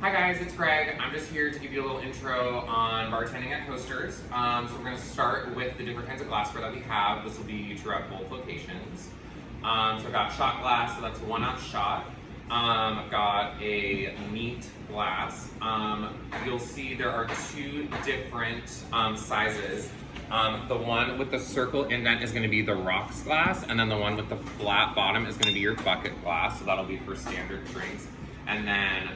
Hi guys, it's Greg. I'm just here to give you a little intro on bartending at Coasters. So we're going to start with the different kinds of glassware that we have. This will be true at both locations. So I've got shot glass, so that's 1 ounce shot. I've got a neat glass. You'll see there are 2 different sizes. The one with the circle indent is going to be the rocks glass, and then the one with the flat bottom is going to be your bucket glass, so that'll be for standard drinks. And then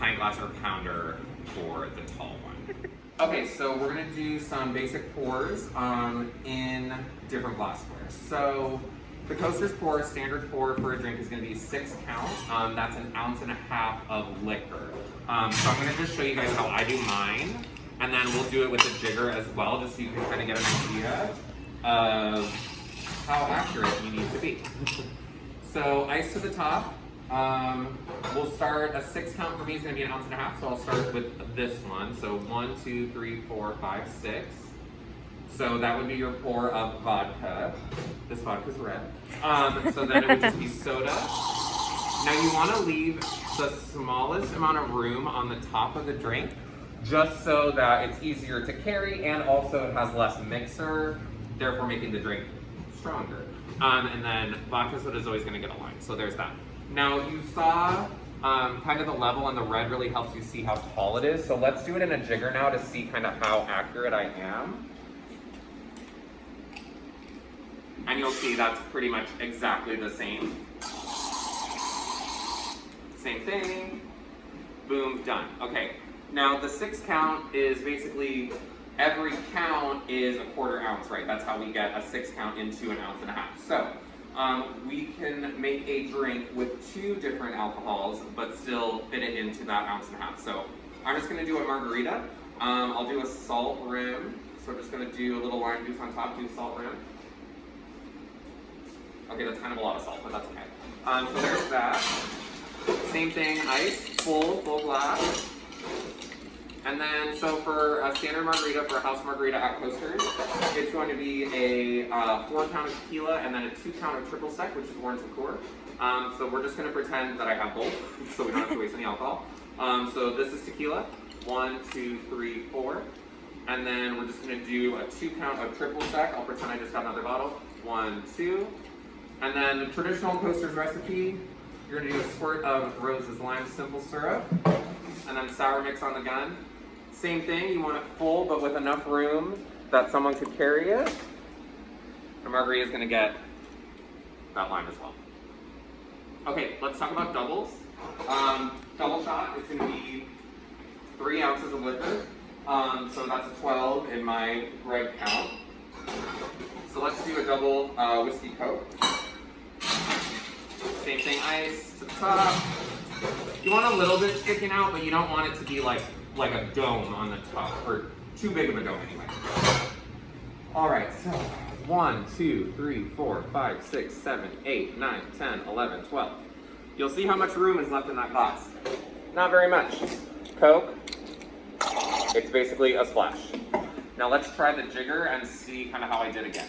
pint glass or pounder for the tall one. Okay, so we're gonna do some basic pours in different glassware. So the Coasters pour, standard pour for a drink is gonna be 6 counts. That's 1.5 ounces of liquor. So I'm gonna just show you guys how I do mine, and then we'll do it with a jigger as well, just so you can kind of get an idea of how accurate you need to be. So ice to the top. We'll start, a 6 count for me is going to be 1.5 ounces, so I'll start with this one. So 1, 2, 3, 4, 5, 6. So that would be your pour of vodka. This vodka's red. So then it would just be soda. Now you want to leave the smallest amount of room on the top of the drink, just so that it's easier to carry and also it has less mixer, therefore making the drink stronger. And then vodka soda is always going to get a line, so there's that. Now you saw kind of the level, and the red really helps you see how tall it is. So let's do it in a jigger now to see kind of how accurate I am. And you'll see that's pretty much exactly the same. Same thing. Boom, done. Okay, now the 6 count is basically every count is 1/4 ounce, right? That's how we get a 6 count into 1.5 ounces. So we can make a drink with 2 different alcohols, but still fit it into that 1.5 ounces. So I'm just gonna do a margarita. I'll do a salt rim. So I'm just gonna do a little lime juice on top, do salt rim. Okay, that's kind of a lot of salt, but that's okay. So there's that. Same thing, ice, full glass. And then, so for a standard margarita, for a house margarita at Coasters, it's going to be a 4 count of tequila and then a 2 count of triple sec, which is orange liqueur. So we're just going to pretend that I have both, so we don't have to waste any alcohol. So this is tequila, 1, 2, 3, 4. And then we're just going to do a 2 count of triple sec. I'll pretend I just got another bottle. 1, 2. And then the traditional Coasters recipe, you're going to do a squirt of Rose's lime simple syrup, and then sour mix on the gun. Same thing, you want it full, but with enough room that someone could carry it. The margarita is going to get that lime as well. Okay, let's talk about doubles. Double shot is going to be 3 ounces of liquor. So that's a 12 in my right count. So let's do a double whiskey coke. Same thing, ice to the top. You want a little bit sticking out, but you don't want it to be like a dome on the top, or too big of a dome anyway. All right, so 1, 2, 3, 4, 5, 6, 7, 8, 9, 10, 11, 12. You'll see how much room is left in that glass. Not very much. Coke, it's basically a splash. Now let's try the jigger and see kind of how I did again.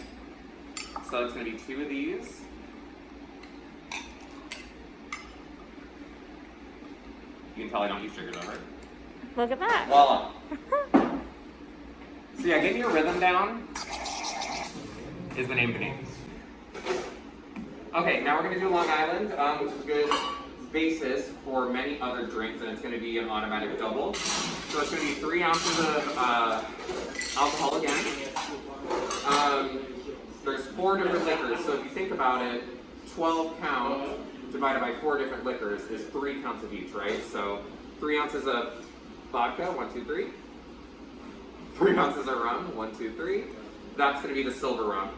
So it's gonna be 2 of these. You can tell I don't use jiggers over. Look at that. Voila. So yeah, getting your rhythm down is the name of the game. Okay, now we're gonna do Long Island, which is a good basis for many other drinks, and it's gonna be an automatic double. So it's gonna be 3 ounces of alcohol again. There's 4 different liquors, so if you think about it, 12 count divided by 4 different liquors is 3 counts of each, right? So 3 ounces of vodka, 1, 2, 3. 3 ounces of rum, 1, 2, 3. That's going to be the silver rum.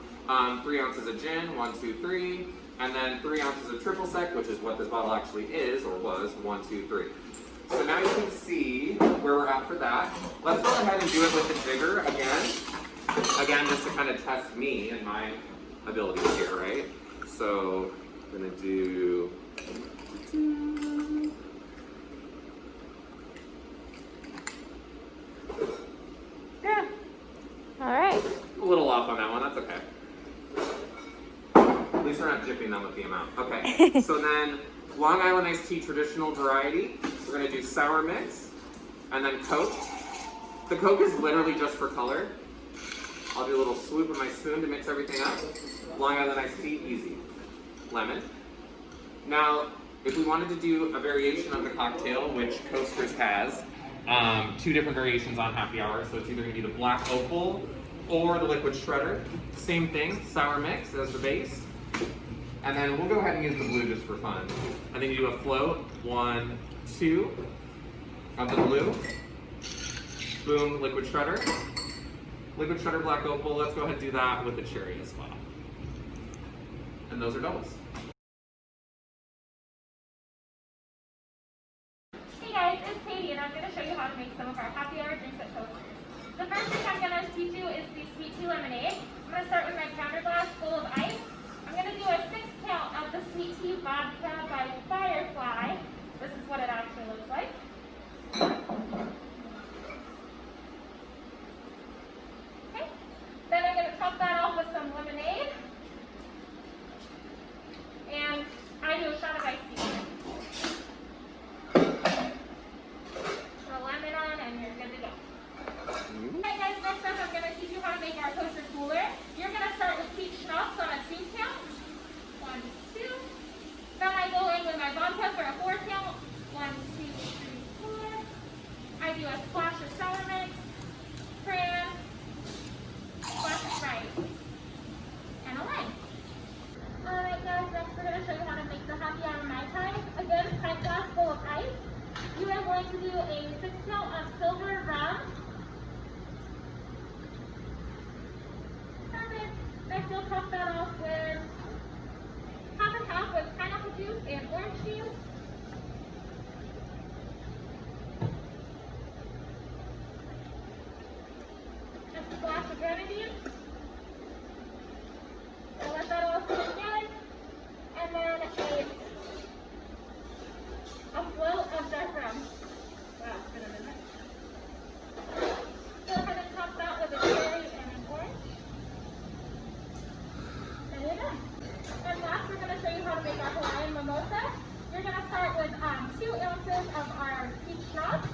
3 ounces of gin, 1, 2, 3. And then 3 ounces of triple sec, which is what this bottle actually is, or was, 1, 2, 3. So now you can see where we're at for that. Let's go ahead and do it with the jigger again. Again, just to kind of test me and my abilities here, right? So I'm going to do... Yeah. All right. A little off on that one, that's okay. At least we're not jipping them with the amount. Okay, so then Long Island iced tea traditional variety. We're gonna do sour mix. And then Coke. The Coke is literally just for color. I'll do a little swoop with my spoon to mix everything up. Long Island iced tea, easy. Lemon. Now, if we wanted to do a variation of the cocktail, which Coasters has, 2 different variations on happy hour. So it's either gonna be the Black Opal or the liquid shredder. Same thing, sour mix as the base. And then we'll go ahead and use the blue just for fun. And then you do a float, 1, 2 of the blue. Boom, liquid shredder. Liquid shredder, Black Opal. Let's go ahead and do that with the cherry as well. And those are doubles. Hey guys, it's Katie and I'm going to show you how to make some of our happy hour drinks at Coasters. The first thing I'm going to teach you is the sweet tea lemonade. I'm going to start with my counter glass full of ice. I'm going to do a 6 count of the sweet tea vodka by Firefly. This is what it actually looks like. Okay. Then I'm going to top that off with some lemonade. And I do a shot of iced tea. Put a lemon on and you're good to go. Alright guys, next up I'm going to teach you how to make our coaster cooler. You're going to start with peach schnapps on a 2 count. 1, 2. Then I go in with my vodka for a 4 count. 1, 2, 3, 4. I do a splash of sour mix, cran, splash of Sprite, and a lime. Alright guys, next we're going to show you how to make the happy hour Mai Tai. Again, pint glass full of ice. You are going to do a 6 count of silver rum. Perfect. Next you'll top that off with half and half with pineapple juice and orange juice. A splash of grenadine. So let that all sit again. And then a float of dark rum. Wow, it's been a minute. Go ahead and top that with a cherry and an orange. And you're done. And last, we're going to show you how to make our Hawaiian mimosa. You're going to start with 2 ounces of our peach schnapps.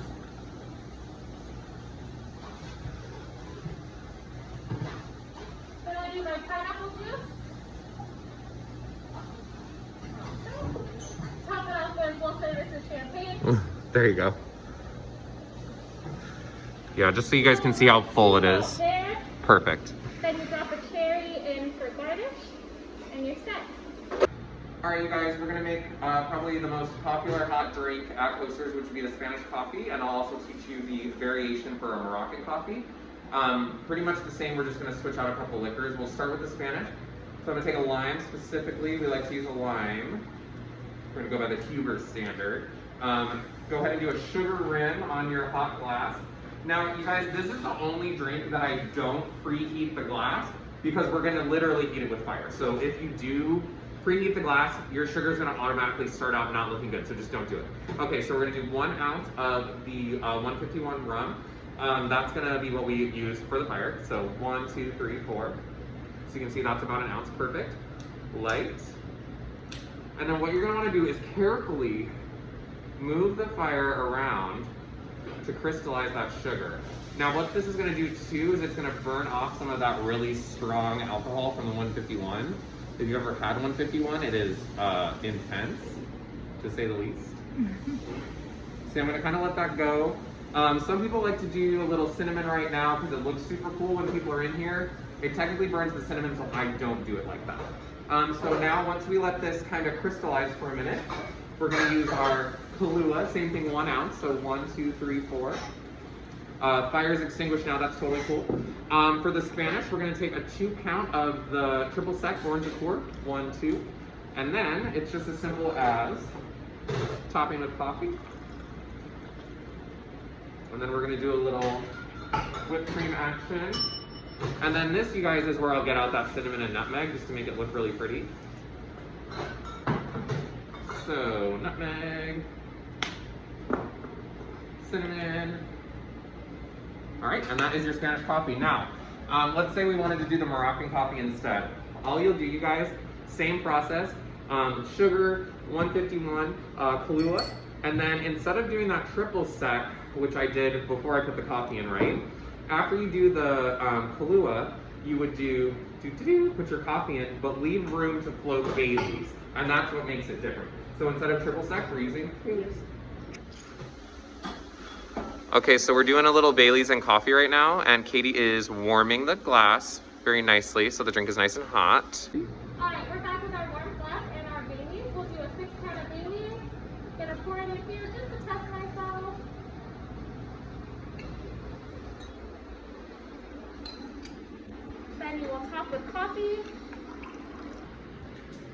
Then I do my pineapple juice. Top it off with full service of champagne. There you go. Yeah, just so you guys can see how full it is. There. Perfect. Then you drop a cherry in for garnish, and you're set. Alright you guys, we're going to make probably the most popular hot drink at Coasters, which would be the Spanish coffee, and I'll also teach you the variation for a Moroccan coffee. Pretty much the same, we're just going to switch out a couple liquors. We'll start with the Spanish. So I'm going to take a lime specifically, we like to use a lime. We're going to go by the Huber standard. Go ahead and do a sugar rim on your hot glass. Now you guys, this is the only drink that I don't preheat the glass because we're going to literally heat it with fire. So if you do preheat the glass, your sugar is going to automatically start out not looking good, so just don't do it. Okay, so we're going to do 1 ounce of the 151 rum. That's going to be what we use for the fire. So 1, 2, 3, 4. So you can see that's about 1 ounce, perfect. Light. And then what you're going to want to do is carefully move the fire around to crystallize that sugar. Now what this is going to do too is it's going to burn off some of that really strong alcohol from the 151. If you've ever had 151, it is intense, to say the least. So I'm going to kind of let that go. Some people like to do a little cinnamon right now because it looks super cool when people are in here. It technically burns the cinnamon, so I don't do it like that. So now once we let this kind of crystallize for a minute, we're going to use our Kahlua, same thing, 1 ounce, so 1, 2, 3, 4. Fire is extinguished now, that's totally cool. For the Spanish, we're going to take a 2 count of the triple sec orange liqueur, 1, 2. And then it's just as simple as topping with coffee. And then we're going to do a little whipped cream action. And then this, you guys, is where I'll get out that cinnamon and nutmeg just to make it look really pretty. So, nutmeg, cinnamon. All right, and that is your Spanish coffee. Now, let's say we wanted to do the Moroccan coffee instead. All you'll do, you guys, same process. Sugar, 151, Kahlua, And then instead of doing that triple sec, which I did before I put the coffee in, right? After you do the Kahlua, you would put your coffee in, but leave room to float Baileys. And that's what makes it different. So instead of triple sec, we're using Baileys. Okay, so we're doing a little Baileys and coffee right now, and Katie is warming the glass very nicely, so the drink is nice and hot. Alright, we're back with our warm glass and our Baileys. We'll do a 6-count of Baileys. Gonna pour it in here just to test myself. Then you will top with coffee.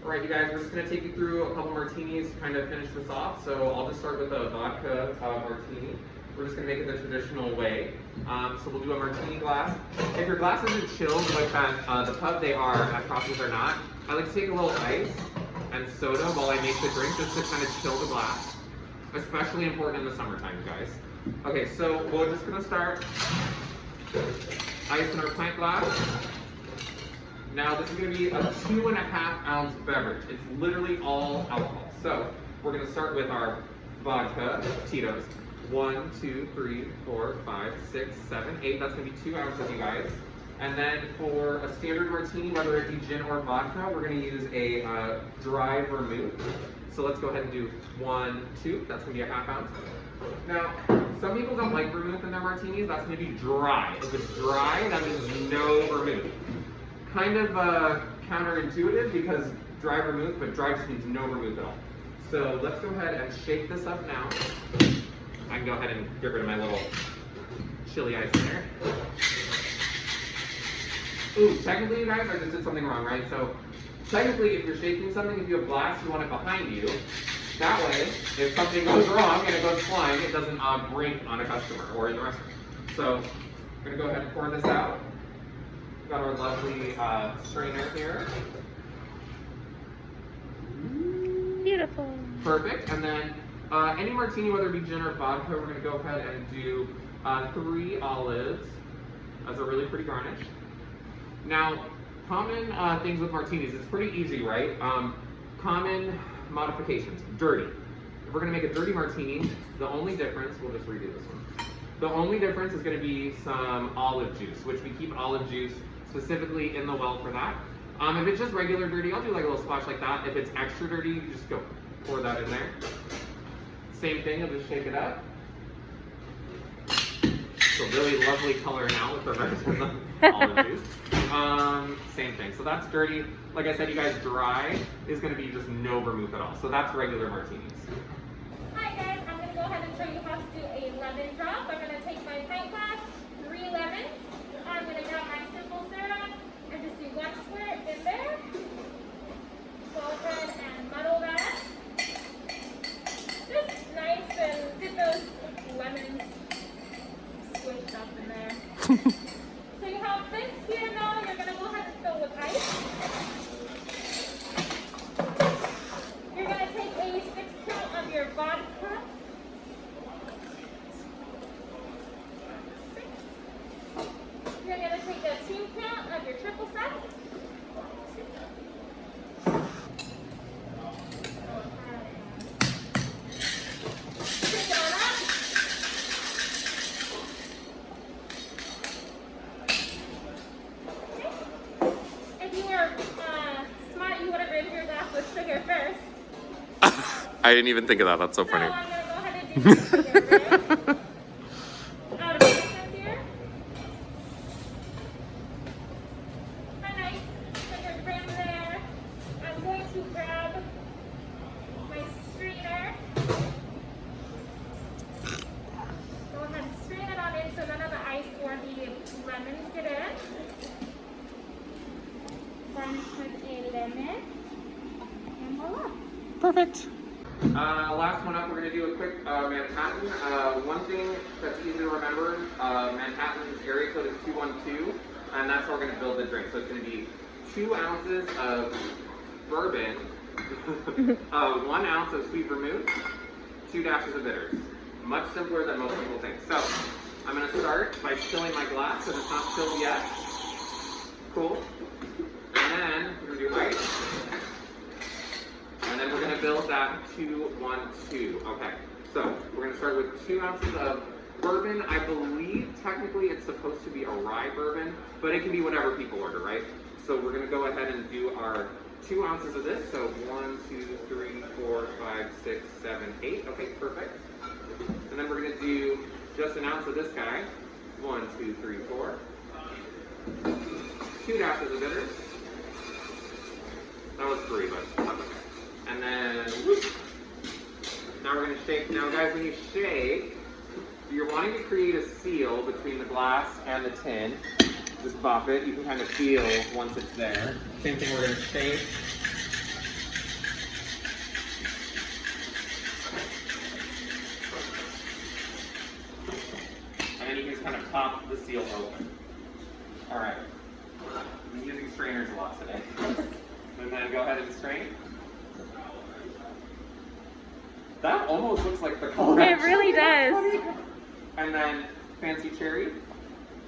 Alright, you guys, we're just going to take you through a couple martinis to kind of finish this off. So I'll just start with a vodka martini. We're just going to make it the traditional way. So we'll do a martini glass. If your glass isn't chilled like that, the pub they are, at Crosby's are not, I like to take a little ice and soda while I make the drink just to kind of chill the glass. Especially important in the summertime, you guys. Okay, so we're just going to start ice in our pint glass. Now this is going to be a 2.5 ounce beverage. It's literally all alcohol. So we're going to start with our vodka, Tito's. 1, 2, 3, 4, 5, 6, 7, 8. That's going to be 2 ounces, you guys. And then for a standard martini, whether it be gin or vodka, we're going to use a dry vermouth. So let's go ahead and do 1, 2. That's going to be a 1/2 ounce. Now, some people don't like vermouth in their martinis. That's going to be dry. If it's dry, that means no vermouth. Kind of counterintuitive because dry vermouth, but dry just means no vermouth at all. So let's go ahead and shake this up now. I can go ahead and get rid of my little chili ice there. Ooh, technically you guys, I just did something wrong, right? So technically if you're shaking something, if you have glass, you want it behind you. That way, if something goes wrong and it goes flying, it doesn't break on a customer or in the restaurant. So I'm gonna go ahead and pour this out. Got our lovely strainer here. Beautiful. Perfect. And then any martini, whether it be gin or vodka, we're going to go ahead and do 3 olives as a really pretty garnish. Now, common things with martinis, it's pretty easy, right? Common modifications, dirty. If we're going to make a dirty martini, the only difference, we'll just redo this one. The only difference is going to be some olive juice, which we keep olive juice specifically in the well for that. If it's just regular dirty, I'll do like a little splash like that. If it's extra dirty, you just go pour that in there. Same thing, I'll just shake it up. It's a really lovely color now with the red and the olive juice. Same thing, so that's dirty. Like I said, you guys, dry is going to be just no vermouth at all. So that's regular martinis. Hi guys, I'm going to go ahead and show you how to do a lemon drop. I'm going to take my pint glass, 3 lemons. I'm going to grab my simple syrup and just do 1 squirt in there. Go ahead and muddle that. Just nice and get those lemons squished up in there. So you have this here now, you're going to go ahead and fill with ice. You're going to take a 6-count of your vodka. 6. You're going to take a 2-count of your triple sec. Shake it on up. If you were smart, you would have rated your glass with sugar first. I didn't even think of that. That's so funny. So I'm going to go ahead and do some sugar there. Out of business here. A nice sugar brim there. I'm going to grab my strainer. Go ahead and strain it on in so none of the ice or the lemons get in. Garnish with a lemon. And voila. Perfect. Last one up, we're going to do a quick Manhattan. One thing that's easy to remember, Manhattan's area code is 212, and that's how we're going to build the drink. So it's going to be 2 ounces of bourbon, 1 ounce of sweet vermouth, 2 dashes of bitters. Much simpler than most people think. So I'm going to start by filling my glass because it's not filled yet. Cool. And then we're going to do ice. And then we're going to gonna build that 2-1-2. Okay, so we're gonna start with 2 ounces of bourbon. I believe technically it's supposed to be a rye bourbon, but it can be whatever people order, right? So we're gonna go ahead and do our 2 ounces of this. So 1, 2, 3, 4, 5, 6, 7, 8. Okay, perfect. And then we're gonna do just an ounce of this guy. 1, 2, 3, 4. 2 dashes of bitters. That was 3, but that's okay. And then now we're gonna shake. Now guys, when you shake, you're wanting to create a seal between the glass and the tin. Just bop it. You can kind of feel once it's there. Same thing, we're gonna shake. And then you can just kind of pop the seal open. All right. I'm using strainers a lot today. And then go ahead and strain. That almost looks like the color. It really does. And then fancy cherry,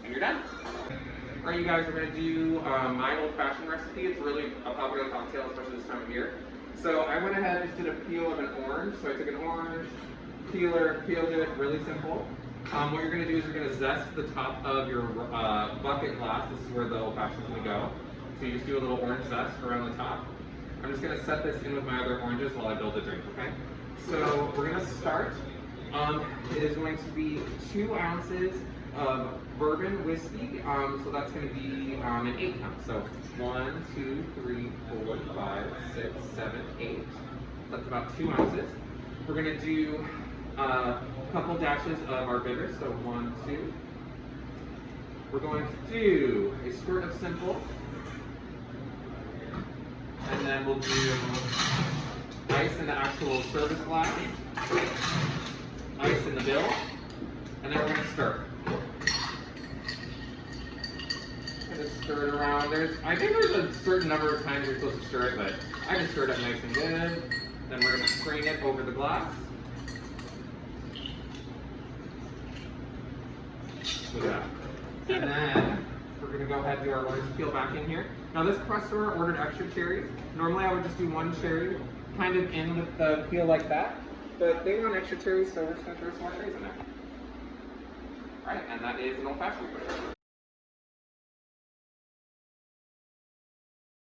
and you're done. All right, you guys, we're gonna do my old-fashioned recipe. It's really a popular cocktail, especially this time of year. So I went ahead and just did a peel of an orange. So I took an orange, peeler, peeled it, really simple. What you're gonna do is you're gonna zest the top of your bucket glass. This is where the old-fashioned's gonna go. So you just do a little orange zest around the top. I'm just gonna set this in with my other oranges while I build the drink, okay? So we're gonna start. It is going to be 2 ounces of bourbon whiskey. So that's going to be an 8 count. So 1, 2, 3, 4, 5, 6, 7, 8. That's about 2 ounces. We're going to do a couple dashes of our bitters. So 1, 2. We're going to do a squirt of simple. And then we'll do ice in the actual service glass. Ice in the bill, and then we're going to stir. Just stir it around. I think there's a certain number of times you're supposed to stir it, but I just stir it up nice and good. Then we're going to strain it over the glass. Look at that. And then we're going to go ahead and do our orange peel back in here. Now this customer ordered extra cherries. Normally I would just do 1 cherry, kind of in with the peel like that. But they want extra cherries, so we're just going to throw some more cherries in there. Alright, and that is an old-fashioned.